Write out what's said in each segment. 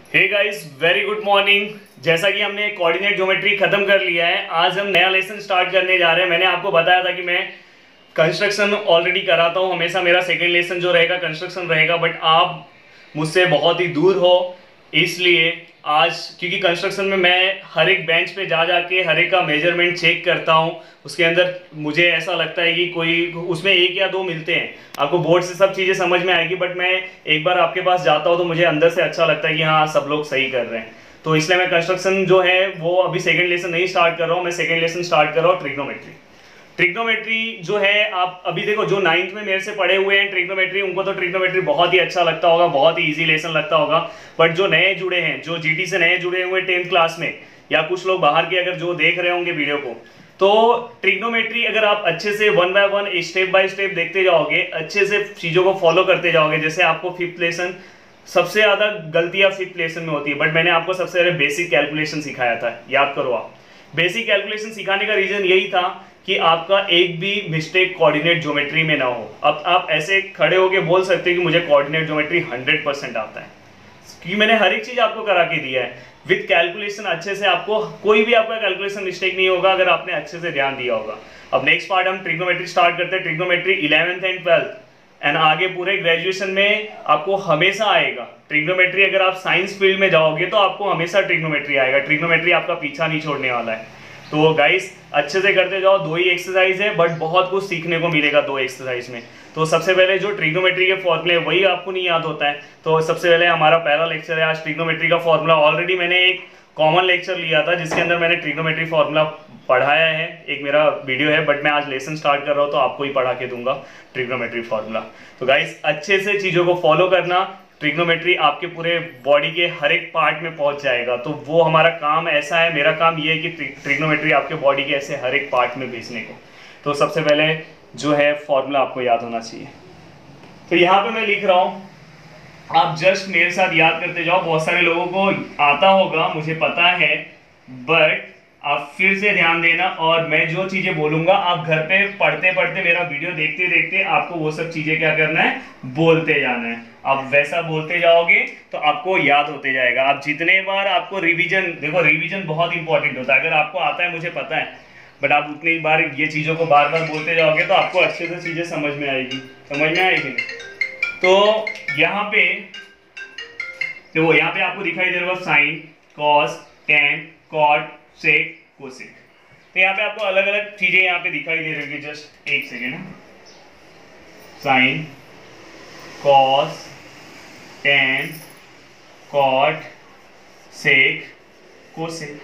हे guys, very good morning. जैसा कि हमने कोऑर्डिनेट ज्योमेट्री खत्म कर लिया है, आज हम नया लेसन स्टार्ट करने जा रहे हैं। मैंने आपको बताया था कि मैं कंस्ट्रक्शन ऑलरेडी कराता हूँ, हमेशा मेरा सेकंड लेसन जो रहेगा कंस्ट्रक्शन रहेगा, बट आप मुझसे बहुत ही दूर हो, इसलिए आज क्योंकि कंस्ट्रक्शन में मैं हर एक बेंच पे जा जाके हर एक का मेजरमेंट चेक करता हूँ। उसके अंदर मुझे ऐसा लगता है कि कोई उसमें एक या दो मिलते हैं। आपको बोर्ड से सब चीज़ें समझ में आएगी, बट मैं एक बार आपके पास जाता हूँ तो मुझे अंदर से अच्छा लगता है कि हाँ, सब लोग सही कर रहे हैं। तो इसलिए मैं कंस्ट्रक्शन जो है वो अभी सेकेंड लेसन नहीं स्टार्ट कर रहा हूँ, मैं सेकेंड लेसन स्टार्ट कर रहा हूँ ट्रिग्नोमेट्री। ट्रिग्नोमेट्री जो है, आप अभी देखो जो 9th में मेरे से पढ़े हुए हैं ट्रिग्नोमेट्री, उनको तो ट्रिग्नोमेट्री बहुत ही अच्छा लगता होगा, बहुत ही इजी लेसन लगता होगा। बट जो नए जुड़े हैं, जो जीटी से नए जुड़े हुए 10th क्लास में, या कुछ लोग बाहर के अगर जो देख रहे होंगे वीडियो को, तो ट्रिग्नोमेट्री अगर आप अच्छे से one by one step by step देखते जाओगे, अच्छे से चीज़ों को फॉलो करते जाओगे, जैसे आपको फिफ्थ लेसन सबसे ज़्यादा गलतियाँ फिफ्थ लेसन में होती है, बट मैंने आपको सबसे पहले बेसिक कैलकुलेशन सिखाया था, याद करो आप। बेसिक कैलकुलेशन सिखाने का रीज़न यही था कि आपका एक भी मिस्टेक कोऑर्डिनेट ज्योमेट्री में ना हो। अब आप ऐसे खड़े होके बोल सकते हो कि मुझे कोऑर्डिनेट ज्योमेट्री 100% आता है, क्योंकि मैंने हर एक चीज़ आपको करा के दिया है विद कैलकुलेशन। अच्छे से आपको कोई भी आपका कैलकुलेशन मिस्टेक नहीं होगा अगर आपने अच्छे से ध्यान दिया होगा। अब नेक्स्ट पार्ट हम ट्रिग्नोमेट्री स्टार्ट करते हैं। Trigonometry 11th and 12th and आगे पूरे ग्रेजुएशन में आपको हमेशा आएगा ट्रिग्नोमेट्री। अगर आप साइंस फील्ड में जाओगे तो आपको हमेशा ट्रिग्नोमेट्री आएगा। ट्रिग्नोमेट्री आपका पीछा नहीं छोड़ने वाला है। तो गाइस, अच्छे से करते जाओ। 2 ही एक्सरसाइज है, बट बहुत कुछ सीखने को मिलेगा 2 एक्सरसाइज में। तो सबसे पहले जो ट्रिग्नोमेट्री के फॉर्मूले वही आपको नहीं याद होता है, तो सबसे पहले हमारा पहला लेक्चर है आज ट्रिग्नोमेट्री का फॉर्मूला। ऑलरेडी मैंने एक कॉमन लेक्चर लिया था जिसके अंदर मैंने ट्रिग्नोमेट्री फॉर्मूला पढ़ाया है, एक मेरा वीडियो है, बट मैं आज लेसन स्टार्ट कर रहा हूँ तो आपको ही पढ़ा के दूंगा ट्रिग्नोमेट्री फॉर्मूला। तो गाइस, अच्छे से चीज़ों को फॉलो करना। ट्रिग्नोमेट्री आपके पूरे बॉडी के हर एक पार्ट में पहुंच जाएगा। तो वो हमारा काम ऐसा है, मेरा काम ये है कि ट्रिग्नोमेट्री आपके बॉडी के ऐसे हर एक पार्ट में भेजने को। तो सबसे पहले जो है फॉर्मूला आपको याद होना चाहिए। तो यहाँ पे मैं लिख रहा हूँ, आप जस्ट मेरे साथ याद करते जाओ। बहुत सारे लोगों को आता होगा, मुझे पता है, बट आप फिर से ध्यान देना। और मैं जो चीजें बोलूंगा आप घर पे पढ़ते पढ़ते, मेरा वीडियो देखते देखते आपको वो सब चीजें क्या करना है, बोलते जाना है। आप वैसा बोलते जाओगे तो आपको याद होते जाएगा। आप जितने बार आपको रिवीजन, देखो रिवीजन बहुत इंपॉर्टेंट होता है। अगर आपको आता है, मुझे पता है, बट आप उतनी बार ये चीज़ों को बार बार बोलते जाओगे तो आपको अच्छे से चीज़ें समझ में आएगी। समझ में आएगी? तो यहाँ पे देखो, यहाँ पे आपको दिखाई दे रहा होगा sign, cos, tan, cot, sec, cosec. तो यहाँ पे आपको अलग अलग चीजें यहाँ पे दिखाई दे रही है। जस्ट एक second. Sine, cos, tan, cot, sec, cosec.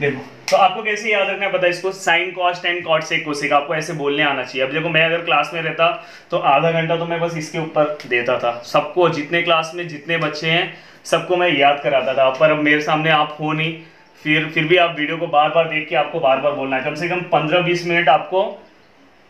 देखो, तो आपको कैसे याद रखना है पता है इसको? Sign, cos, tan, cot, sec, cosec आपको ऐसे बोलने आना चाहिए। अब देखो, मैं अगर क्लास में रहता तो आधा घंटा तो मैं बस इसके ऊपर देता था। सबको, जितने क्लास में जितने बच्चे हैं सबको मैं याद कराता था। पर अब मेरे सामने आप हो नहीं, फिर भी आप वीडियो को बार बार देख के आपको बार बार बोलना है। कम से कम 15-20 मिनट आपको,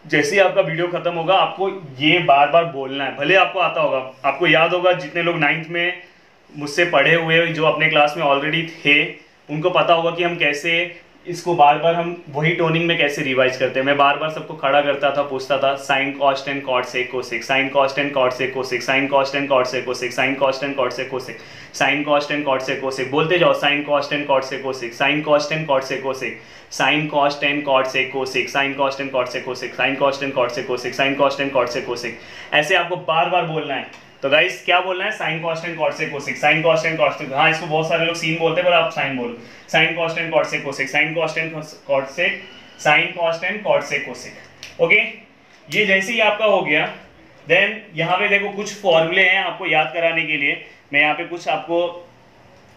जैसे ही आपका वीडियो खत्म होगा, आपको ये बार बार बोलना है। भले आपको आता होगा, आपको याद होगा। जितने लोग 9th में मुझसे पढ़े हुए, जो अपने क्लास में ऑलरेडी थे, उनको पता होगा कि हम कैसे इसको बार बार, हम वही टोनिंग में कैसे रिवाइज करते हैं। मैं बार बार सबको खड़ा करता था, पूछता था sine, cos, tan, cot, sec, cosec, sine, cos, tan, cot, sec, cosec, sine, cos, tan, cot, sec, cosec, sine, cos, tan, cot, sec, cosec, sine, cos, tan, cot, sec, cosec. बोलते जाओ, sine, cos, tan, cot, sec, cosec, sine, cos, tan, cot, sec, cosec, sine, cos, tan, cot, sec, cosec, sine, cos, tan, cot, sec, cosec, sine, cos, tan, cot, sec, cosec, sine, cos, tan, cot, sec, cosec. ऐसे आपको बार बार बोलना है। तो guys, क्या बोलना है? Sine, cos, tan, cot, sec, cosec, sine, cos, tan, cot, sec. हाँ, इसको बहुत सारे लोग सीन बोलते हैं, पर आप साइन बोलो। Sine, cos, tan, cot, sec, cosec, sine, cos, tan, cot, sec, sine, cos, tan, cot, sec, cosec. Okay, ये जैसे ही आपका हो गया, देन यहाँ पे देखो कुछ फॉर्मूले हैं आपको याद कराने के लिए। मैं यहाँ पे कुछ आपको,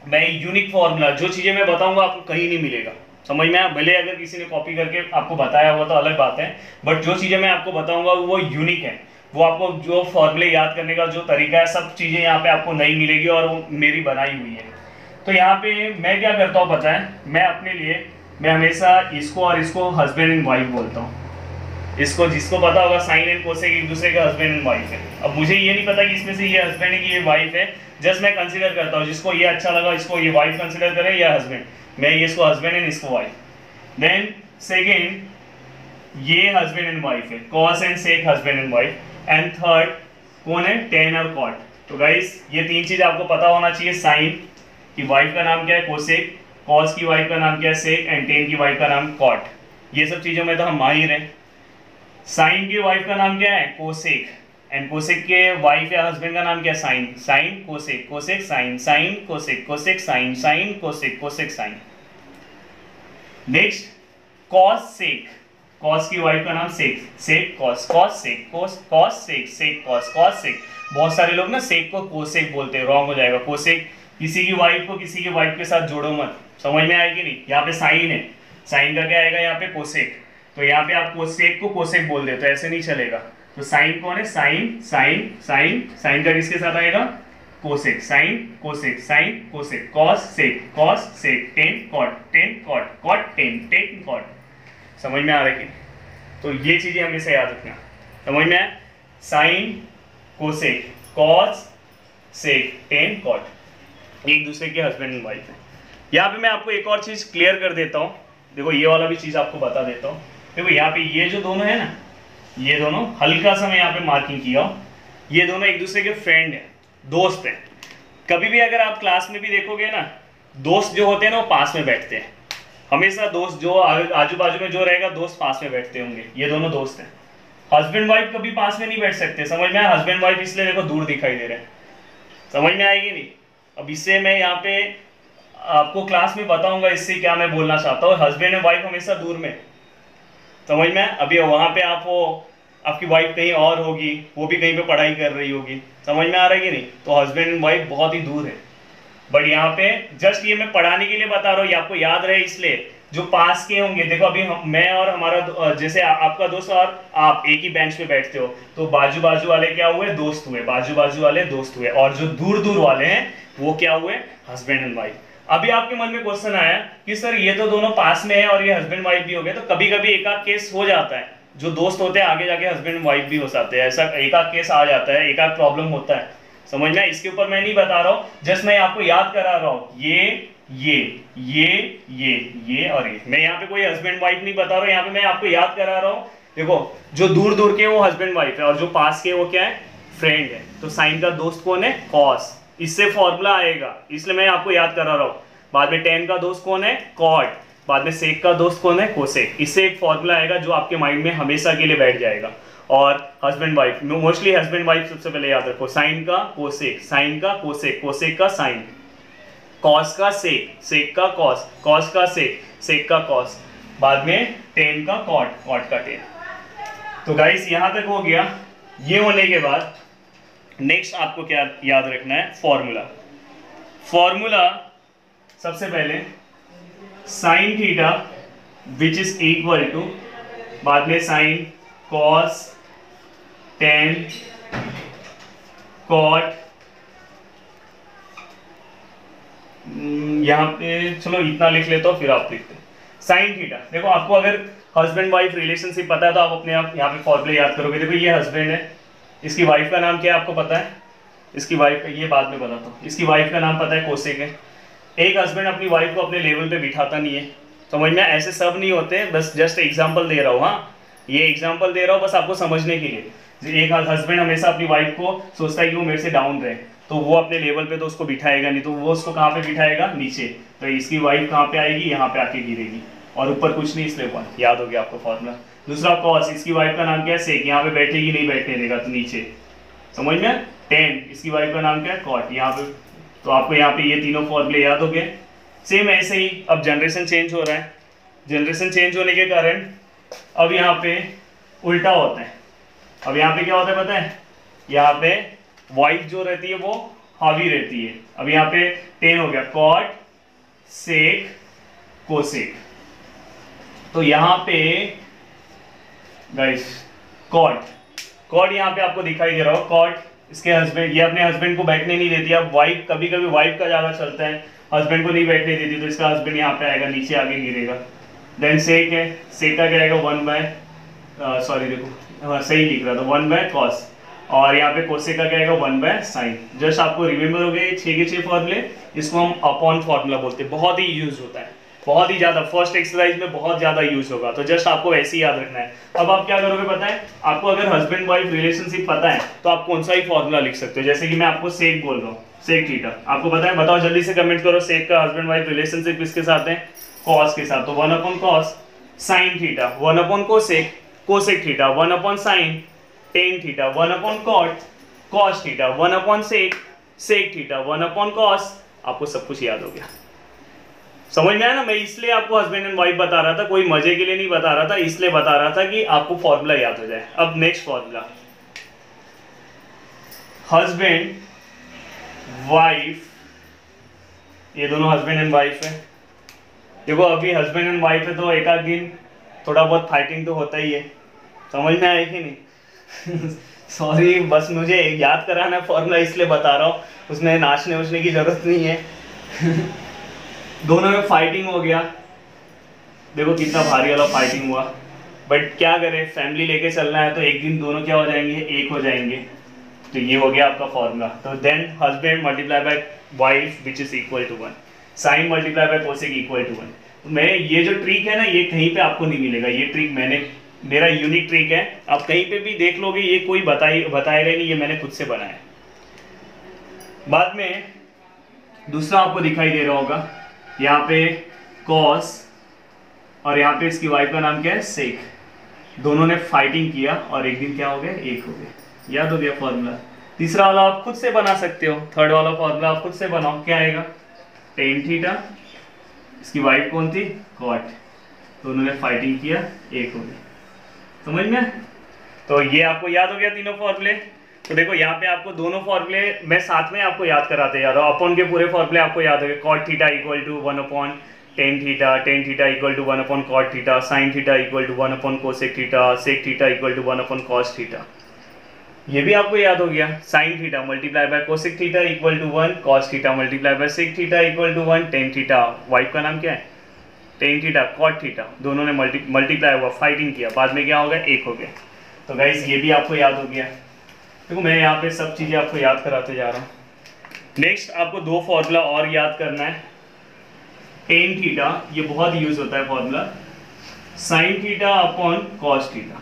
मैं यूनिक फॉर्मूला, जो चीजें मैं बताऊंगा आपको कहीं नहीं मिलेगा। समझ में आया? भले अगर किसी ने कॉपी करके आपको बताया हुआ तो अलग बात है, बट जो चीजें मैं आपको बताऊंगा वो यूनिक है। वो आपको जो फॉर्मूले याद करने का जो तरीका है, सब चीजें यहाँ पे आपको नहीं मिलेगी, और वो मेरी बनाई हुई है। तो यहाँ पे मैं क्या करता हूँ पता है? मैं अपने लिए, मैं हमेशा इसको और इसको हस्बैंड एंड वाइफ बोलता हूँ। इसको, जिसको पता होगा, साइन एंड कोसेक एक दूसरे का हस्बैंड एंड वाइफ है। अब मुझे ये नहीं पता कि इसमें से ये हस्बैंड है कि ये वाइफ है, जस्ट मैं कंसीडर करता हूँ। जिसको ये अच्छा लगा, इसको ये वाइफ कंसीडर करे या हस्बैंड, मैं ये इसको हस्बैंड एंड इसको वाइफ। देन सेकेंड, ये हस्बैंड एंड वाइफ है, cos and sec husband and wife. And third कौन है? टेन और कॉट। तो गाइस ये तीन चीज आपको पता होना चाहिए। साइन की वाइफ का नाम क्या है कोसेक, कॉस की वाइफ का नाम क्या है सेक, एंड टेन की वाइफ का नाम कॉट। ये सब चीजों में तो हम माहिर हैं। साइन की वाइफ का नाम क्या है कोसेक, एंड कोसेक के वाइफ या हस्बैंड का नाम क्या है sine. Sine cosec, cosec sine, sine cosec, cosec sine, sine cosec, cosec sine. Next cos sec, cos की वाइफ का नाम sec, sec cos, cos sec, cos sec, sec cos, cos sec. बहुत सारे लोग ना सेक को कोसेक बोलते हैं, रॉन्ग हो जाएगा। कोसेक किसी की वाइफ को किसी की वाइफ के साथ जोड़ो मत, समझ में आएगी नहीं। यहाँ पे साइन है, साइन का क्या आएगा यहाँ पे कोसेक, तो यहाँ पे आप कोसेक को कोसेक बोल देते हो, ऐसे नहीं चलेगा। तो साइन कौन है साइन, साइन साइन, साइन का किसके साथ आएगा cosec, sine cosec, sine cosec, cos sec, tan cot, tan cot, cot tan, tan cot. समझ में आ रहा है कि? तो ये चीजें हमेशा याद रखना। समझ में आया? Sine cosec, cos sec, tan cot, एक दूसरे के हस्बैंड एंड वाइफ है। यहाँ पे मैं आपको एक और चीज क्लियर कर देता हूँ। देखो ये वाला भी चीज आपको बता देता हूँ। देखो यहाँ पे ये जो दोनों है ना, ये दोनों हल्का सा मैं यहाँ पे मार्किंग किया हूँ, ये दोनों एक दूसरे के फ्रेंड हैं, दोस्त हैं। कभी भी अगर आप क्लास में भी देखोगे ना, दोस्त जो होते हैं ना वो पास में बैठते हैं हमेशा। दोस्त जो आजू बाजू में जो रहेगा दोस्त पास में बैठते होंगे, ये दोनों दोस्त हैं। हस्बैंड वाइफ कभी पास में नहीं बैठ सकते, समझ में आया? हस्बैंड वाइफ इसलिए देखो दूर दिखाई दे रहे हैं, समझ में आएगी नहीं? अब इससे मैं यहाँ पे आपको क्लास में बताऊंगा इससे क्या मैं बोलना चाहता हूँ। हस्बैंड एंड वाइफ हमेशा दूर में, समझ में? अभी वहां पे आप वो आपकी वाइफ कहीं और होगी, वो भी कहीं पे पढ़ाई कर रही होगी, समझ में आ रहा है कि नहीं? तो हस्बैंड एंड वाइफ बहुत ही दूर है। बट यहाँ पे जस्ट ये मैं पढ़ाने के लिए बता रहा हूँ, ये आपको याद रहे इसलिए। जो पास के होंगे, देखो अभी मैं और हमारा जैसे आपका दोस्त और आप एक ही बेंच पे बैठते हो, तो बाजू बाजू वाले क्या हुए दोस्त हुए, बाजू बाजू वाले दोस्त हुए। और जो दूर दूर वाले हैं वो क्या हुए हस्बैंड एंड वाइफ। अभी आपके मन में क्वेश्चन आया कि सर ये तो दोनों पास में है और ये हस्बैंड वाइफ भी हो गए, तो कभी कभी एक आध केस हो जाता है, जो दोस्त होते हैं आगे जाके हस्बैंड वाइफ भी हो सकते हैं, ऐसा एक आध केस आ जाता है, एक आध प्रॉब्लम होता है, समझ में? इसके ऊपर मैं नहीं बता रहा हूँ, जस्ट मैं आपको याद करा रहा हूँ। ये और ये, मैं यहाँ पे कोई हस्बैंड वाइफ नहीं बता रहा हूँ, यहाँ पे मैं आपको याद करा रहा हूँ। देखो जो दूर दूर के वो हस्बैंड वाइफ है और जो पास के वो क्या है फ्रेंड है। तो साइन का दोस्त कौन है कॉस, इससे फॉर्मूला आएगा, इसलिए मैं आपको याद करा रहा हूँ। बाद में टेन का दोस्त कौन है कॉट, बाद में सेक का दोस्त कौन है कोसेक। इससे एक फॉर्मूला आएगा जो आपके माइंड में हमेशा के लिए बैठ जाएगा। और husband wife, mostly husband wife सबसे पहले याद रखो, साइन का कोसेक, साइन का कोसेक, कोसेक का साइन, कॉस का सेक, सेक का कॉस, कॉस का सेक, सेक का कॉस, बाद में टेन का कॉट, कॉट का टेन। तो गाइस यहाँ तक हो गया। ये होने के बाद नेक्स्ट आपको क्या याद रखना है फॉर्मूला। फॉर्मूला सबसे पहले sine theta which is equal to, बाद में साइन कॉस टेन कॉट, यहाँ पे चलो इतना लिख लेता हूँ फिर आप लिखते हैं साइन थीटा। देखो आपको अगर हस्बैंड वाइफ रिलेशनशिप पता है तो आप अपने आप यहाँ पे फॉर्मूले याद करोगे। देखो ये हस्बैंड है, इसकी वाइफ का नाम क्या है आपको पता है, इसकी वाइफ, ये बाद में बताता हूँ। इसकी वाइफ का नाम पता है कोसेक है। एक हस्बैंड अपनी वाइफ को अपने लेवल पे बिठाता नहीं है, समझ में? ऐसे सब नहीं होते, बस जस्ट एग्जांपल दे रहा हूँ। हाँ ये एग्जांपल दे रहा हूँ बस आपको समझने के लिए। एक हस्बैंड हमेशा अपनी वाइफ को सोचता है कि वो मेरे से डाउन रहे, तो वो अपने लेवल पे तो उसको बिठाएगा नहीं, तो वो उसको कहाँ पे बिठाएगा नीचे। तो इसकी वाइफ कहाँ पे आएगी, यहाँ पे आके गिरेगी, और ऊपर कुछ नहीं, इसलिए ऊपर। याद हो गया आपको फॉर्मूला। दूसरा कॉस, इसकी वाइफ का नाम क्या है सेक, यहाँ पे बैठेगी नहीं बैठने देगा तो नीचे, समझ में? टेन, इसकी वाइफ का नाम क्या है कॉट, यहाँ पे। तो आपको यहाँ पे ये तीनों फॉर्मूले याद हो गए। सेम ऐसे ही अब जनरेशन चेंज हो रहा है, जनरेशन चेंज होने के कारण अब यहाँ पे उल्टा होता है। अब यहाँ पे क्या होता है पता है, यहाँ पे वाइफ जो रहती है वो हावी रहती है। अब यहाँ पे टेन हो गया कॉट सेक कोसेक। तो यहाँ पे गाइस कॉट, कॉट यहाँ पे आपको दिखाई दे रहा हो, कॉट इसके हस्बैंड, ये अपने हस्बैंड को बैठने नहीं देती। अब वाइफ, कभी कभी वाइफ का ज़्यादा चलता है, हस्बैंड को नहीं बैठने देती, तो इसका हस्बैंड यहाँ पे आएगा, नीचे आगे गिरेगा। देन सेक है, सेक का क्या आएगा वन बाय, सॉरी देखो हाँ सही लिख रहा था, वन बाय कॉस। और यहाँ पे कोसेक का क्या आएगा वन बाय साइन। जस्ट आपको रिमेंबर हो गए 6 के 6 फॉर्मूले, इसको हम अपॉन फॉर्मूला बोलते हैं, बहुत ही यूज होता है, बहुत ही ज़्यादा फर्स्ट एक्सरसाइज में बहुत ज़्यादा यूज होगा, तो जस्ट आपको वैसे ही याद रखना है। अब आप क्या करोगे पता है, आपको अगर हस्बैंड वाइफ रिलेशनशिप पता है तो आप कौन सा ही फॉर्मूला लिख सकते हो। जैसे कि मैं आपको सेक बोल रहा हूँ, सेक थीटा आपको पता है, बताओ जल्दी से कमेंट करो, सेक का हस्बैंड वाइफ रिलेशनशिप किसके साथ है, कॉस के साथ, तो 1/cos sine theta one by cosec, cosec theta one by sine, tan theta one by cot, cos theta one by sec, sec theta one by cos. आपको सब कुछ याद हो गया, समझ में आया ना। मैं इसलिए आपको हस्बैंड एंड वाइफ बता रहा था, कोई मजे के लिए नहीं बता रहा था, इसलिए बता रहा था कि आपको फॉर्मूला याद हो जाए। अब नेक्स्ट फॉर्मूला, हस्बैंड वाइफ, ये दोनों हस्बैंड एंड वाइफ है। देखो अभी हस्बैंड एंड वाइफ है तो एक आध दिन थोड़ा बहुत फाइटिंग तो होता ही है, समझ में आया कि नहीं सॉरी, बस मुझे याद कराना है फॉर्मूला इसलिए बता रहा हूँ, उसमें नाचने उचने की जरूरत नहीं है दोनों में फाइटिंग हो गया, देखो कितना भारी वाला फाइटिंग हुआ, बट क्या करें, फैमिली लेके चलना है तो एक दिन दोनों क्या हो जाएंगे, एक हो जाएंगे। तो ये हो गया आपका फॉर्मूला। तो then husband multiply by wife which is equal to 1, sine multiply by cosec equal to 1। तो मैं ये जो ट्रिक है ना, ये कहीं पे आपको नहीं मिलेगा, ये ट्रिक मेरा यूनिक ट्रिक है, आप कहीं पे भी देख लोगे, ये कोई बताएगा नहीं, ये मैंने खुद से बनाया। बाद में दूसरा आपको दिखाई दे रहा होगा, यहाँ पे कॉस और यहाँ पे इसकी वाइफ का नाम क्या है, सेक। दोनों ने फाइटिंग किया और एक दिन क्या हो गया, एक हो गए। याद हो गया फॉर्मूला। तीसरा वाला आप खुद से बना सकते हो, थर्ड वाला फॉर्मूला आप खुद से बनाओ, क्या आएगा, टेन थीटा, इसकी वाइफ कौन थी, कॉट, दोनों ने फाइटिंग किया, एक हो गए, समझ में। तो ये आपको याद हो गया तीनों फॉर्मूले। तो देखो यहाँ पे आपको दोनों फॉर्मूले मैं साथ में आपको याद कराते जा रहा हूँ, अपॉन के पूरे फॉर्मूले आपको याद हो गए, cot theta equal to 1/tan theta, tan theta equal to 1/cot theta, sine theta equal to one by cosec theta, sec theta equal to 1/cos theta. ये भी आपको याद हो गया, sine theta multiply by cosec theta equal to 1, cos theta multiply by sec theta equal to 1, tan theta wife का नाम क्या है, टेन थीटा, कॉट थीटा, दोनों ने मल्टीप्लाई हुआ, फाइटिंग किया, बाद में क्या हो गया, एक हो गया। तो गाइस ये भी आपको याद हो गया। देखो मैं यहाँ पे सब चीज़ें आपको याद कराते जा रहा हूँ। नेक्स्ट आपको दो फॉर्मूला और याद करना है, टेन थीटा, ये बहुत यूज होता है formula, sine theta upon cos theta,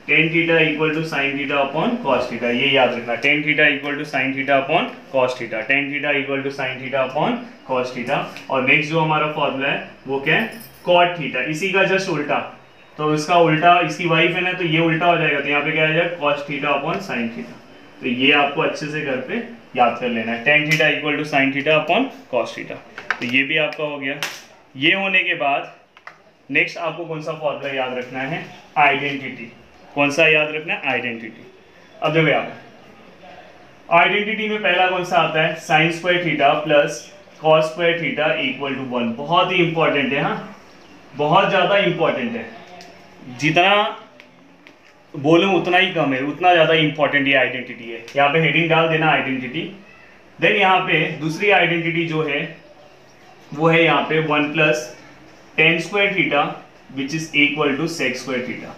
tan theta equal to sine theta upon cos theta, ये याद रखना, tan theta equal to sine theta upon cos theta, tan theta equal to sine theta upon cos theta. और next जो हमारा formula है वो क्या है, कॉट थीटा, इसी का जस्ट उल्टा, तो इसका उल्टा, इसकी वाइफ है ना, तो ये उल्टा हो जाएगा, तो यहाँ पे क्या आ जाएगा, cos theta upon sine theta. तो ये आपको अच्छे से घर पे याद कर लेना है, tan theta equal to sine theta upon cos theta. तो ये भी आपका हो गया। ये होने के बाद नेक्स्ट आपको कौन सा फॉर्मूला याद रखना है, आइडेंटिटी। कौन सा याद रखना है, आइडेंटिटी। अब देखो यार, आइडेंटिटी में पहला कौन सा आता है, sine square theta plus cos square theta equal to 1। बहुत ही इंपॉर्टेंट है, हाँ बहुत ज़्यादा इंपॉर्टेंट है, जितना बोलूं उतना ही कम है, उतना ज़्यादा इंपॉर्टेंट ये आइडेंटिटी है। यहाँ पे हेडिंग डाल देना आइडेंटिटी। देन यहाँ पे दूसरी आइडेंटिटी जो है वो है यहाँ पे 1 plus tan square theta which is equal to sec square theta,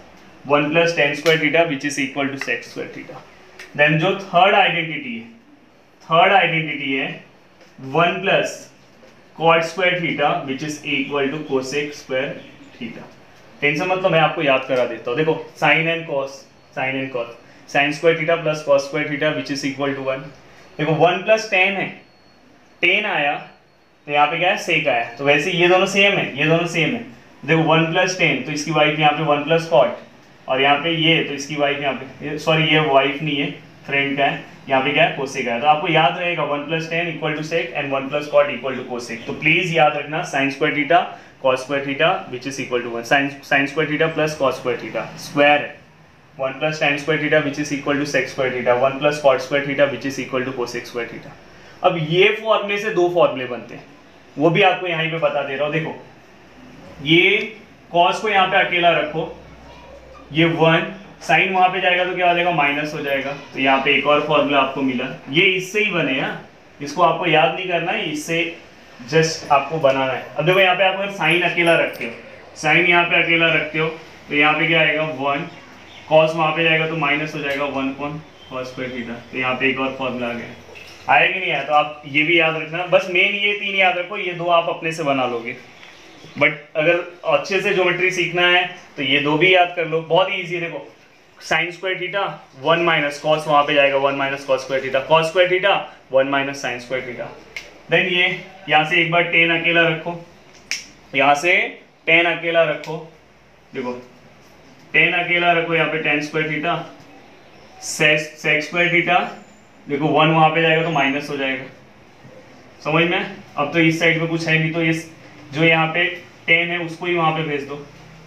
1 plus tan square theta which is equal to sec square theta. Then जो थर्ड आइडेंटिटी है 1 plus cot square theta which is equal to cosec square theta. Tension मतलब मैं आपको याद करा देता हूँ। देखो sine and cos, sine square theta plus cos square theta which is equal to 1। देखो 1 प्लस टेन है, टेन आया तो यहाँ पे क्या है, सेक आया, तो वैसे ये दोनों सेम है, ये दोनों सेम है। देखो 1 प्लस टेन तो इसकी वाइफ यहाँ पे 1 प्लस कॉट, और यहाँ पे ये तो इसकी वाइफ यहाँ पे, सॉरी ये वाइफ नहीं है, फ्रेंड का है, यहाँ पे क्या है, कोसेक है। तो आपको याद रहेगा 1 plus tan equal to sec and 1 plus cot equal to cosec. तो प्लीज याद रखना sine square theta cos square theta which is equal to 1, sine square theta plus cos square theta square है, 1 plus tan square theta which is equal to sec square theta, 1 plus cot square theta which is equal to cosec square theta. अब ये फॉर्मूले से दो फॉर्मूले बनते हैं, वो भी आपको यहीं पे बता दे रहा हूँ। देखो ये कॉस को यहाँ पे अकेला रखो, ये 1, साइन वहां पे जाएगा तो क्या हो जाएगा, माइनस हो जाएगा। तो यहाँ पे एक और फॉर्मूला आपको मिला, ये इससे ही बने हैं, इसको आपको याद नहीं करना है, इससे जस्ट आपको बनाना है। अब देखो यहाँ पे आप अगर साइन अकेला रखते हो, साइन यहाँ पे अकेला रखते हो तो यहाँ पे क्या आएगा 1, कॉस वहां पे जाएगा तो माइनस हो जाएगा 1 कॉस स्क्वायर थीटा। तो यहाँ पे एक और फॉर्मूला आ गया, आया कि नहीं आया। तो आप ये भी याद रखना, बस मेन ये 3 याद रखो, ये 2 आप अपने से बना लोगे। बट अगर अच्छे से ज्योमेट्री सीखना है तो ये दो भी याद कर लो, बहुत ही ईजी। देखो sine square theta 1 minus cos, वहां पे जाएगा 1 minus cos square theta, cos square theta 1 minus sine square theta. Then ये यहाँ से एक बार टेन अकेला रखो, यहाँ से टेन अकेला रखो, देखो टेन अकेला रखो, यहाँ पे tan square theta, sec square theta, देखो 1 वहां पे जाएगा तो माइनस हो जाएगा, समझ में। अब तो इस साइड में कुछ है नहीं, तो ये जो यहाँ पे टेन है उसको ही वहां पे भेज दो,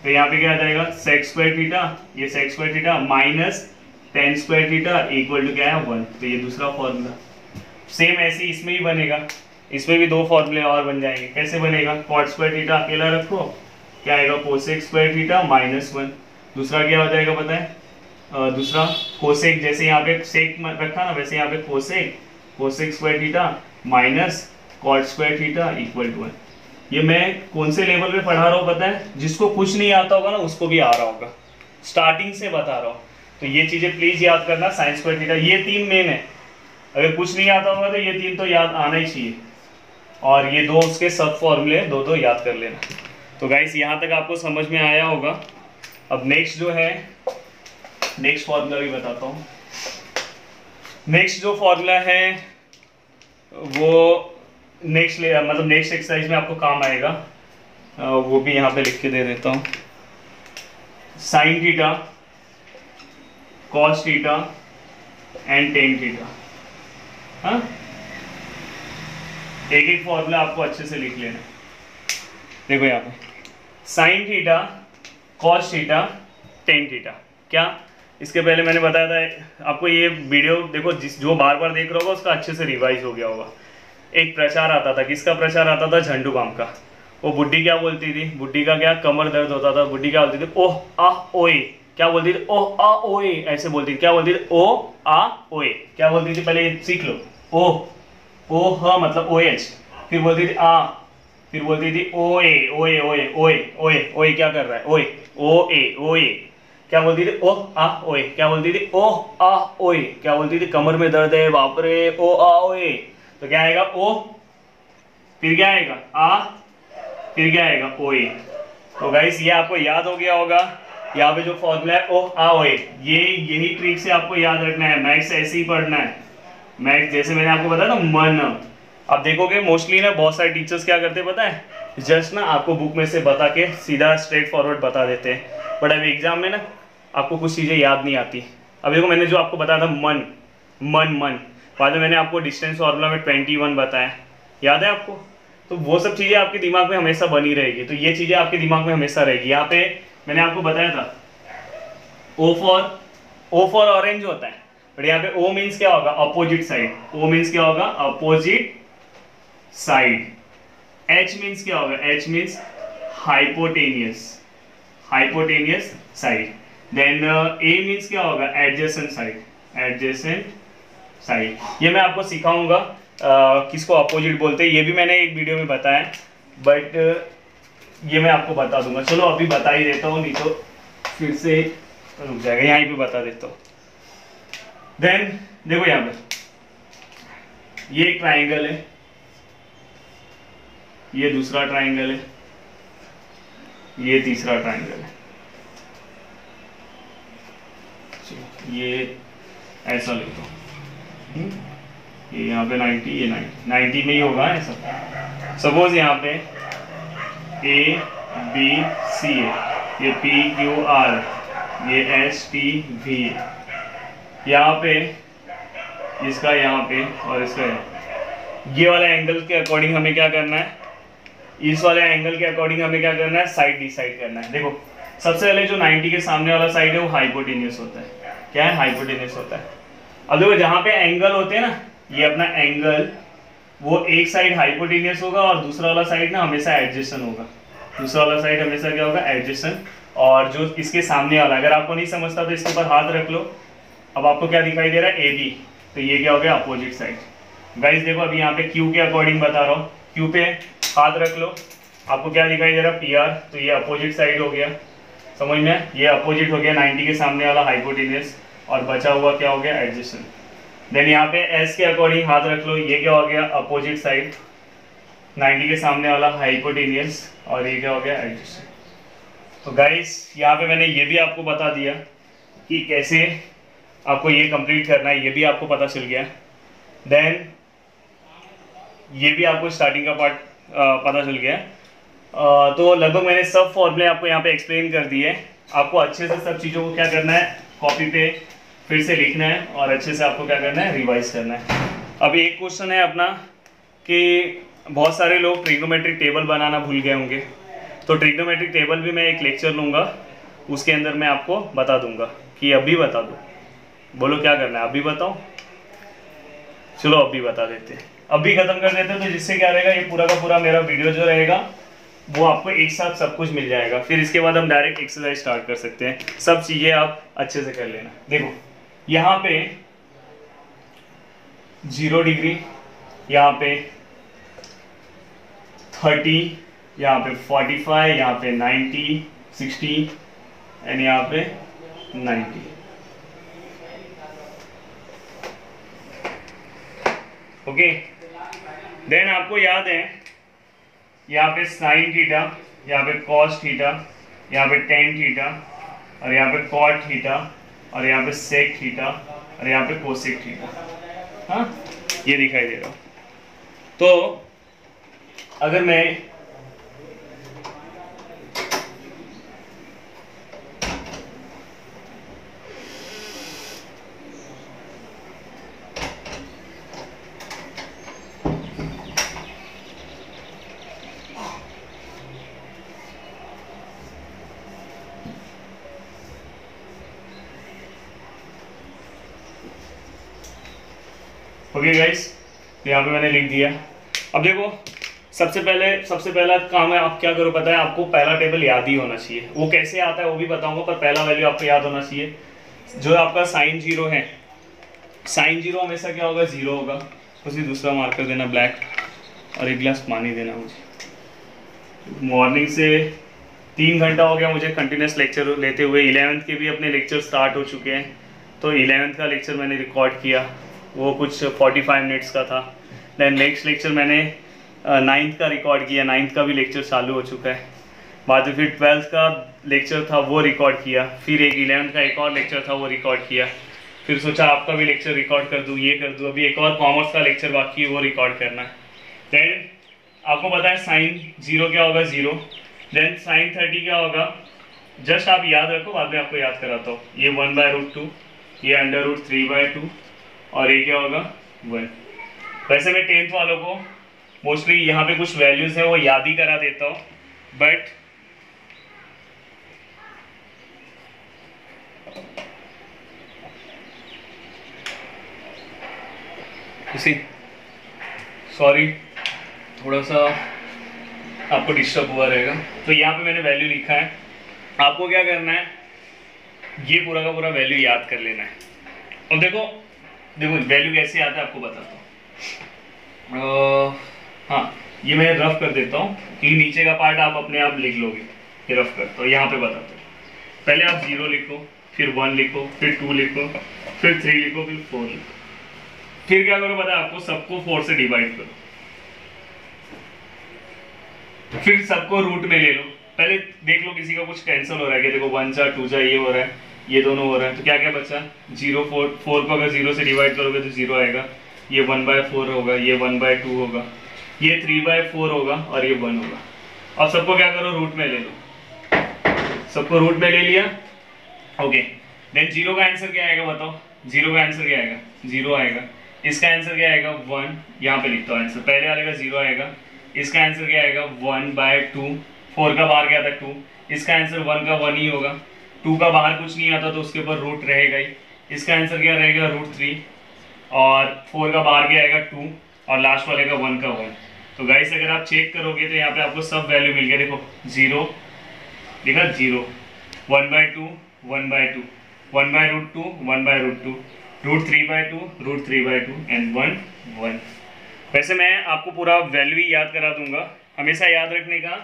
तो यहाँ पे क्या आ जाएगा सेक स्क्वायर थीटा, ये sec square theta minus tan square theta equal to क्या है 1। तो ये दूसरा फॉर्मूला। सेम ऐसे इसमें ही बनेगा, इसमें भी दो फॉर्मूले और बन जाएंगे। कैसे बनेगा, कॉट स्क्वायर थीटा अकेला रखो, क्या आएगा कोसेक स्क्वायर थीटा माइनस 1। दूसरा क्या हो जाएगा पता है, दूसरा कोसेक, जैसे यहाँ पे सेक रखा ना वैसे यहाँ पे cosec, cosec square theta minus cot square theta equal to 1। ये मैं कौन से लेवल पे पढ़ा रहा हूँ पता है, जिसको कुछ नहीं आता होगा ना उसको भी आ रहा होगा, स्टार्टिंग से बता रहा हूँ। तो ये चीजें प्लीज याद करना, साइन स्क्वायर थीटा, ये तीन मेन है। अगर कुछ नहीं आता होगा तो ये तीन तो याद आना ही चाहिए, और ये दो उसके सब फॉर्मूले दो दो याद कर लेना। तो गाइस यहाँ तक आपको समझ में आया होगा। अब नेक्स्ट जो है, नेक्स्ट फॉर्मूला भी बताता हूँ। नेक्स्ट जो फॉर्मूला है वो नेक्स्ट मतलब नेक्स्ट एक्सरसाइज में आपको काम आएगा, वो भी यहाँ पे लिख के दे देता हूँ। Sine theta, cos theta and tan theta. हाँ, एक एक फॉर्मूला आपको अच्छे से लिख लेना। देखो यहाँ पे sine theta, cos theta, tan theta. क्या इसके पहले मैंने बताया था आपको, ये वीडियो देखो, जो बार बार देख रहा होगा उसका अच्छे से रिवाइज हो गया होगा। एक प्रचार आता था, किसका प्रचार आता था, झंडू बाम का। वो बुड्ढी क्या बोलती थी, बुड्ढी का क्या कमर दर्द होता था, बुड्ढी क्या बोलती थी, ओह आ ओए, क्या बोलती थी, ओह आ ओए, ऐसे बोलती थी। क्या बोलती थी, ओ आ ओए। क्या बोलती थी, पहले सीख लो, ओ ह मतलब ओ एच, फिर बोलती थी आ, फिर बोलती थी ओए ओए ओए ओए ओए ओए, क्या कर रहा है, ओए ओ ए ओए। क्या बोलती थी, ओह आ ओए। क्या बोलती थी, ओह आ ओए। क्या बोलती थी, कमर में दर्द है, बाप रे, ओ आ ओए। तो क्या आएगा, ओ, फिर क्या आएगा, आ, फिर क्या आएगा, ओए। तो गाइस ये आपको याद हो गया होगा। यहाँ पे जो फॉर्मूला है ओ आ ओए, ये यही ट्रिक से आपको याद रखना है। मैथ्स ऐसे ही पढ़ना है, मैथ्स जैसे मैंने आपको बताया ना मन। अब देखोगे मोस्टली ना बहुत सारे टीचर्स क्या करते हैं पता है, जस्ट ना आपको बुक में से बता के सीधा स्ट्रेट फॉरवर्ड बता देते हैं, बट अभी एग्जाम में ना आपको कुछ चीज़ें याद नहीं आती। अब देखो मैंने जो आपको बताया था मन मन मन, बाद में मैंने आपको डिस्टेंस फॉर्मूला में 21 बताया, याद है आपको। तो वो सब चीज़ें आपके दिमाग में हमेशा बनी रहेगी, तो ये चीज़ें आपके दिमाग में हमेशा रहेगी। यहाँ पे मैंने आपको बताया था ओ फॉर ऑरेंज होता है, बट यहाँ पे ओ मीन्स क्या होगा, अपोजिट साइड। ओ मीन्स क्या होगा, अपोजिट साइड। एच मीन्स क्या होगा, H means hypotenuse, hypotenuse side. Then A means क्या होगा, एडजेसेंट साइड, एडजेसेंट साइड। ये मैं आपको सिखाऊंगा किसको अपोजिट बोलते हैं, ये भी मैंने एक वीडियो में बताया, बट ये मैं आपको बता दूंगा। चलो अभी बता ही देता हूँ, नहीं तो फिर से रुक जाएगा, यहीं पे बता देता हूँ। देन देखो यहाँ पे ये एक ट्राइंगल है, ये दूसरा ट्राइंगल है, ये तीसरा ट्राइंगल है। ये ऐसा लिख दो, ये यहाँ पे 90, ये 90 में ही होगा ऐसा। सपोज यहाँ पे ए बी सी है, ये पी क्यू आर, ये एस टी वी, यहाँ पे इसका यहाँ पे और इसका ये वाला एंगल के अकॉर्डिंग हमें क्या करना है, इस वाले एंगल के अकॉर्डिंग हमें क्या करना है, साइड डिसाइड करना है। देखो सबसे पहले जो 90 के सामने वाला साइड है वो हाइपोटेनियस होता है। क्या है, हाइपोटेनियस होता है। अब देखो जहाँ पे एंगल होते हैं ना, ये अपना एंगल, वो एक साइड हाइपोटेनियस होगा और दूसरा वाला साइड ना हमेशा एडजेसेंट होगा। दूसरा वाला साइड हमेशा क्या होगा, एडजेसेंट। और जो इसके सामने वाला, अगर आपको नहीं समझता तो इसके ऊपर हाथ रख लो। अब आपको क्या दिखाई दे रहा है, ए बी, तो ये क्या हो गया, अपोजिट साइड। गाइस देखो अभी यहाँ पे क्यू के अकॉर्डिंग बता रहा हूँ, क्यू पे हाथ रख लो, आपको क्या दिखाई दे रहा है, पी आर, तो ये अपोजिट साइड हो गया। समझ में, ये अपोजिट हो गया, 90 के सामने वाला हाइपोटेनियस, और बचा हुआ क्या हो गया, एडजेसेंट। देन यहाँ पे एस के अकॉर्डिंग हाथ रख लो, ये क्या हो गया, अपोजिट साइड। 90 के सामने वाला हाइपोटेनियस, और ये क्या हो गया एडजेसेंट। तो गाइस यहाँ पे मैंने ये भी आपको बता दिया कि कैसे आपको ये कंप्लीट करना है, ये भी आपको पता चल गया। देन ये भी आपको स्टार्टिंग का पार्ट पता चल गया। तो लगभग मैंने सब फॉर्मूले आपको यहाँ पे एक्सप्लेन कर दिए। आपको अच्छे से सब चीज़ों को क्या करना है, कॉपी पे फिर से लिखना है और अच्छे से आपको क्या करना है, रिवाइज करना है। अभी एक क्वेश्चन है अपना कि बहुत सारे लोग ट्रिग्नोमेट्रिक टेबल बनाना भूल गए होंगे, तो ट्रिग्नोमेट्रिक टेबल भी मैं एक लेक्चर लूँगा, उसके अंदर मैं आपको बता दूंगा कि अभी बता दो। बोलो क्या करना है, अभी बताओ। चलो अभी बता देते हैं, अभी खत्म कर देते हैं। तो जिससे क्या रहेगा, ये पूरा का पूरा मेरा वीडियो जो रहेगा वो आपको एक साथ सब कुछ मिल जाएगा। फिर इसके बाद हम डायरेक्ट एक्सरसाइज स्टार्ट कर सकते हैं। सब चीज़ें आप अच्छे से कर लेना। देखो यहाँ पे 0 डिग्री, यहाँ पे 30, यहाँ पे 45, यहाँ पे 90, 60 एंड यहाँ पे 90। ओके, देन आपको याद है यहाँ पे साइन थीटा, यहाँ पे कॉस थीटा, यहाँ पे टेन थीटा, और यहाँ पे कॉट थीटा, और यहाँ पे सेक थीटा, और यहाँ पे कोसेक थीटा। हाँ, ये दिखाई दे रहा हो। तो अगर मैं ओके गाइस, तो यहाँ पे मैंने लिख दिया। अब देखो सबसे पहला काम है, आप क्या करो पता है, आपको पहला टेबल याद ही होना चाहिए। वो कैसे आता है वो भी बताऊंगा, पर पहला वैल्यू आपको याद होना चाहिए। जो आपका साइन 0 है, साइन 0 हमेशा क्या होगा, 0 होगा। उसी दूसरा मार्कर देना ब्लैक, और एक गिलास पानी देना मुझे। मॉर्निंग से 3 घंटा हो गया मुझे कंटिन्यूस लेक्चर लेते हुए। 11th के भी अपने लेक्चर स्टार्ट हो चुके हैं। तो 11th का लेक्चर मैंने रिकॉर्ड किया, वो कुछ 45 मिनट्स का था। देन नेक्स्ट लेक्चर मैंने 9th का रिकॉर्ड किया, 9th का भी लेक्चर चालू हो चुका है। बाद में फिर 12th का लेक्चर था वो रिकॉर्ड किया, फिर एक 11th का एक और लेक्चर था वो रिकॉर्ड किया। फिर सोचा आपका भी लेक्चर रिकॉर्ड कर दूँ, ये कर दूँ। अभी एक और कॉमर्स का लेक्चर बाकी है, वो रिकॉर्ड करना है। देन आपको पता है साइन 0 क्या होगा, 0। देन साइन 30 क्या होगा, जस्ट आप याद रखो, बाद में आपको याद कराता हूँ। ये 1/√2, ये √3/2, और ये क्या होगा 1। वैसे मैं 10th वालों को मोस्टली यहाँ पे कुछ वैल्यूज है वो याद ही करा देता हूँ, बट सॉरी थोड़ा सा आपको डिस्टर्ब हुआ रहेगा। तो यहाँ पे मैंने वैल्यू लिखा है, आपको क्या करना है, ये पूरा का पूरा वैल्यू याद कर लेना है। और देखो वैल्यू कैसे आता है आपको बताता हूँ। हाँ, ये मैं रफ कर देता हूँ कि नीचे का पार्ट आप अपने आप लिख लोगे। ये रफ करता हूँ, यहाँ पे बताता हूँ। पहले आप 0 लिखो, फिर 1 लिखो, फिर 2 लिखो, फिर 3 लिखो, फिर 4 लिखो। फिर क्या करो पता है आपको, सबको 4 से डिवाइड करो, फिर सबको रूट में ले लो। पहले देख लो किसी का कुछ कैंसिल हो रहा है कि देखो 1 जा 2 जा ये हो रहा है, ये दोनों हो रहा है। तो क्या क्या बचा, 0 4 को अगर 0 से डिवाइड करोगे तो 0 आएगा। ये 1/4 होगा, ये 1/2 होगा, ये 3/4 होगा, और ये 1 होगा। अब सबको क्या करो, रूट में ले लो। सबको रूट में ले लिया, ओके। देन 0 का आंसर क्या आएगा बताओ, 0 का आंसर क्या आएगा, 0 आएगा। इसका आंसर क्या आएगा 1, यहाँ पे लिखता हूँ आंसर। पहले वाले का 0 आएगा, इसका आंसर क्या आएगा 1/2। 4 का बाहर क्या था 2, इसका आंसर 1 का 1 ही होगा। 2 का बाहर कुछ नहीं आता तो उसके ऊपर रूट रहेगा ही। इसका आंसर क्या रहेगा √3, और 4 का बाहर क्या आएगा 2, और लास्ट वाले का 1 का 1। तो गाइस अगर आप चेक करोगे तो यहाँ पे आपको सब वैल्यू मिल गया। देखो 0 देखा, 0, 1/2, 1/2, 1/√2, 1/√2, √3/2, √3/2 एंड 1 1। वैसे मैं आपको पूरा वैल्यू ही याद करा दूंगा। हमेशा याद रखने का,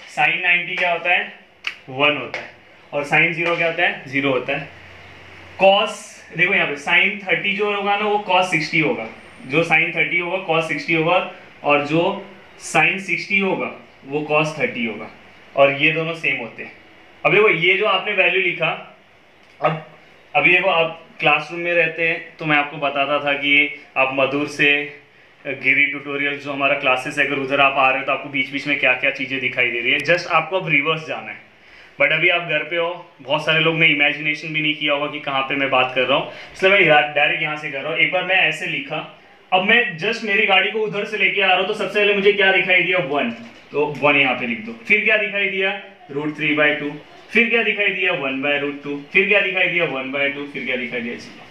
साइन 90 क्या होता है 1 होता है, और साइन 0 क्या होता है 0 होता है। कॉस देखो यहाँ पे साइन 30 जो होगा ना वो कॉस 60 होगा। जो साइन 30 होगा कॉस 60 होगा, और जो साइन 60 होगा वो कॉस 30 होगा, और ये दोनों सेम होते हैं। अब देखो ये जो आपने वैल्यू लिखा, अब अभी देखो आप क्लासरूम में रहते हैं तो मैं आपको बताता था कि आप मधुर से गिरी ट्यूटोरियल जो हमारा क्लासेस है, अगर उधर आप आ रहे हो तो आपको बीच बीच में क्या क्या चीज़ें दिखाई दे रही है, जस्ट आपको अब रिवर्स जाना है। बट अभी आप घर पे हो, बहुत सारे लोग ने इमेजिनेशन भी नहीं किया होगा कि कहाँ पे मैं बात कर रहा हूँ, इसलिए मैं डायरेक्ट यहाँ से कर रहा हूँ। एक बार मैं ऐसे लिखा, अब मैं जस्ट मेरी गाड़ी को उधर से लेके आ रहा हूँ तो सबसे पहले मुझे क्या दिखाई दिया 1, तो 1 यहाँ पे लिख दो। फिर क्या दिखाई दिया √3/2, फिर क्या दिखाई दिया 1/√2, फिर क्या दिखाई दिया 1/2, फिर क्या दिखाई दिया 0।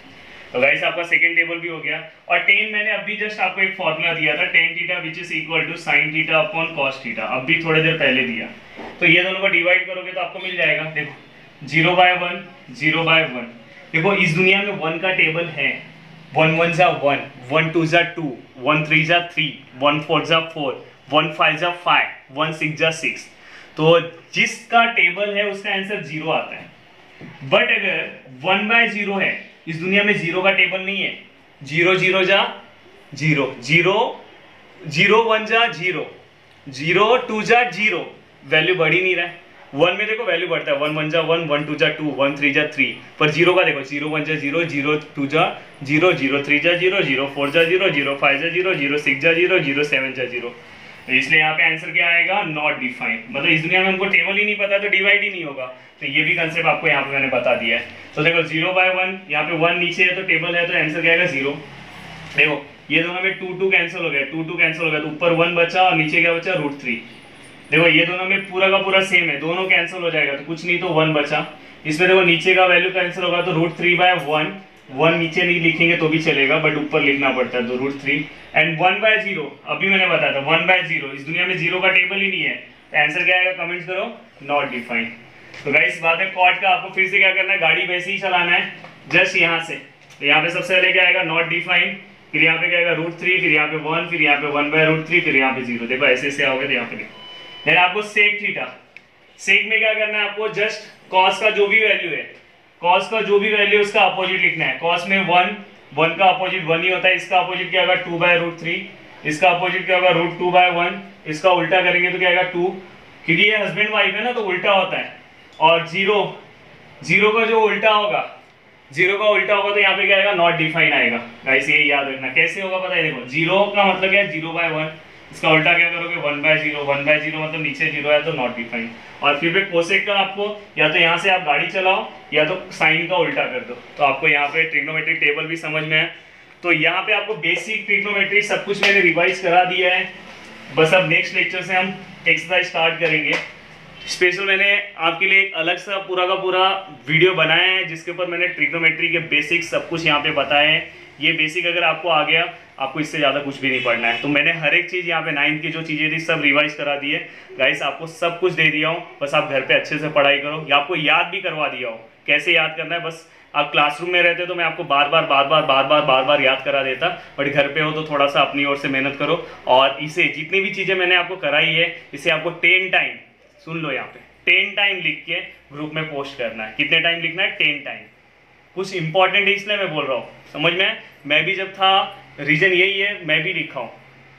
तो गाइस आपका सेकंड टेबल भी हो गया। और tan मैंने अभी जस्ट आपको एक फॉर्मूला दिया था, tan theta which is equal to sin theta upon cos theta, अभी थोड़ी देर पहले दिया। तो ये दोनों को डिवाइड करोगे तो आपको मिल जाएगा, देखो 0/1 0/1। देखो इस दुनिया में 1 का टेबल है, 1 1 जा 1, 1 2 जा 2, 1 3 जा 3, 1 4 जा 4, 1 5 जा 5, 1 6 जा 6। तो जिसका टेबल है उसका आंसर 0 आता है। बट अगर 1/0 है, इस दुनिया में 0 का टेबल नहीं है, 0 0 जा 0, 0 0 1 जा 0, 0 2 जा 0, वैल्यू बढ़ ही नहीं रहा है। 1 में देखो वैल्यू बढ़ता है, 1 1 जा 1, 1 2 जा 2, 1 3 जा 3, पर 0 का देखो 0 1 जा 0, 0 2 जा 0, 0 3 जा 0, 0 4 जा 0, 0 5 जा 0, 0 6 जा 0, 0 7 जा 0। इसलिए यहाँ पे आंसर क्या आएगा, नॉट डिफाइंड। मतलब इस दुनिया में हमको टेबल ही नहीं पता तो डिवाइड ही नहीं होगा। तो ये भी कंसेप्ट आपको यहाँ पे मैंने बता दिया है। तो देखो 0/1, यहाँ पे 1 नीचे है तो टेबल है तो आंसर क्या आएगा 0। देखो ये दोनों में 2 2 कैंसिल हो गया, 2 2 कैंसिल हो गया, तो ऊपर 1 बचा और नीचे क्या बचा √3। देखो ये दोनों में पूरा का पूरा सेम है, दोनों कैंसिल हो जाएगा तो कुछ नहीं तो 1 बचा। इसमें देखो नीचे का वैल्यू कैंसिल होगा तो √3/1, 1 नीचे नहीं लिखेंगे तो भी चलेगा बट ऊपर लिखना पड़ता है, तो √3। एंड 1/0 अभी मैंने बताया था 1/0, इस दुनिया में 0 का टेबल ही नहीं है, तो आंसर क्या आएगा, कमेंट्स करो, नॉट डिफाइंड। तो गाइस बात है कॉर्ड का, आपको फिर से क्या करना है, गाड़ी वैसे ही चलाना है जस्ट यहाँ से। तो यहाँ पे सबसे पहले क्या आएगा, नॉट डिफाइंड, फिर यहाँ पे क्या आएगा √3, फिर यहाँ पे 1, फिर यहाँ पे 1/√3, फिर यहाँ पे 0। देखो ऐसे ऐसे आओगे तो यहाँ पे लिखो। देन आपको सेक थीटा, सेक में क्या करना है, आपको जस्ट कॉस का जो भी वैल्यू है, कॉस का जो भी वैल्यू है उसका अपोजिट लिखना है। कॉस में 1 का अपोजिट 1 ही होता है, इसका अपोजिट क्या होगा 2/√3, इसका अपोजिट क्या होगा √2/1, इसका उल्टा करेंगे तो क्या आएगा 2, क्योंकि ये हस्बैंड वाइफ है ना तो उल्टा होता है। और 0 का जो उल्टा होगा, 0 का उल्टा होगा तो यहाँ पे क्या आएगा, नॉट डिफाइन आएगा। गाइस ये याद रखना, कैसे होगा पता है, देखो 0 का मतलब क्या है 0/1, इसका उल्टा क्या करोगे 1/0, 1/0 मतलब नीचे 0 है तो नॉट डिफाइन। और फिर भी कोसेक का आपको या तो यहाँ से आप गाड़ी चलाओ या तो साइन का उल्टा कर दो, तो आपको यहाँ पे ट्रिग्नोमेट्रिक टेबल भी समझ में है। तो यहाँ पे आपको बेसिक ट्रिग्नोमेट्री सब कुछ मैंने रिवाइज करा दिया है, बस अब नेक्स्ट लेक्चर से हम एक्सरसाइज स्टार्ट करेंगे। स्पेशल मैंने आपके लिए एक अलग सा पूरा का पूरा वीडियो बनाया है जिसके ऊपर मैंने ट्रिग्नोमेट्री के बेसिक सब कुछ यहाँ पे बताए हैं। ये बेसिक अगर आपको आ गया, आपको इससे ज़्यादा कुछ भी नहीं पढ़ना है। तो मैंने हर एक चीज़ यहाँ पे 9th की जो चीज़ें थी सब रिवाइज करा दी है गाइस, आपको सब कुछ दे दिया हूँ, बस आप घर पे अच्छे से पढ़ाई करो, या आपको याद भी करवा दिया हो कैसे याद करना है। बस आप क्लासरूम में रहते तो मैं आपको बार बार याद करा देता, बट घर पे हो तो थोड़ा सा अपनी ओर से मेहनत करो। और इसे जितनी भी चीज़ें मैंने आपको कराई है इसे आपको 10 टाइम, सुन लो यहाँ पे 10 टाइम लिख के ग्रुप में पोस्ट करना है। कितने टाइम लिखना है, 10 टाइम। कुछ इंपॉर्टेंट है इसलिए मैं बोल रहा हूँ, समझ में। मैं भी जब था रीजन यही है, मैं भी लिखा हूँ,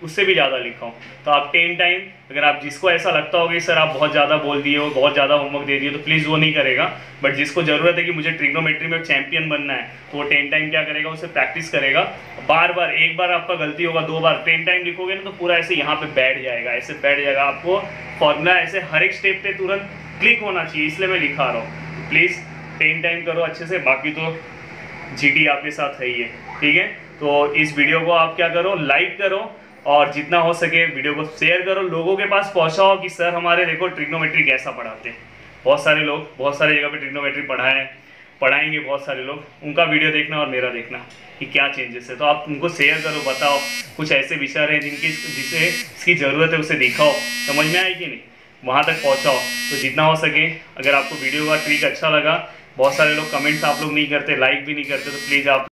उससे भी ज़्यादा लिखा हूँ। तो आप 10 टाइम, अगर आप जिसको ऐसा लगता होगा कि सर आप बहुत ज़्यादा बोल दिए हो, बहुत ज़्यादा होमवर्क दे दिए, तो प्लीज़ वो नहीं करेगा। बट जिसको ज़रूरत है कि मुझे ट्रिग्नोमेट्री में चैंपियन बनना है तो वो 10 टाइम क्या करेगा, उसे प्रैक्टिस करेगा बार बार। एक बार आपका गलती होगा, 2 बार 10 टाइम लिखोगे ना तो पूरा ऐसे यहाँ पे बैठ जाएगा, ऐसे बैठ जाएगा। आपको फॉर्मूला ऐसे हर एक स्टेप पे तुरंत क्लिक होना चाहिए, इसलिए मैं लिखा रहा हूँ। प्लीज़ 10 टाइम करो अच्छे से, बाकी तो जीटी आपके साथ है ही है, ठीक है। तो इस वीडियो को आप क्या करो, लाइक करो और जितना हो सके वीडियो को शेयर करो, लोगों के पास पहुंचाओ कि सर हमारे देखो ट्रिग्नोमेट्री कैसा पढ़ाते हैं। बहुत सारे लोग बहुत सारी जगह पे ट्रिग्नोमेट्री पढ़ाएंगे बहुत सारे लोग, उनका वीडियो देखना और मेरा देखना कि क्या चेंजेस है। तो आप उनको शेयर करो, बताओ कुछ ऐसे विचार हैं जिसे इसकी ज़रूरत है उसे दिखाओ, समझ में आए कि नहीं, वहाँ तक पहुँचाओ। तो जितना हो सके, अगर आपको वीडियो का ट्रिक अच्छा लगा, बहुत सारे लोग कमेंट्स आप लोग नहीं करते, लाइक भी नहीं करते, तो प्लीज़ आप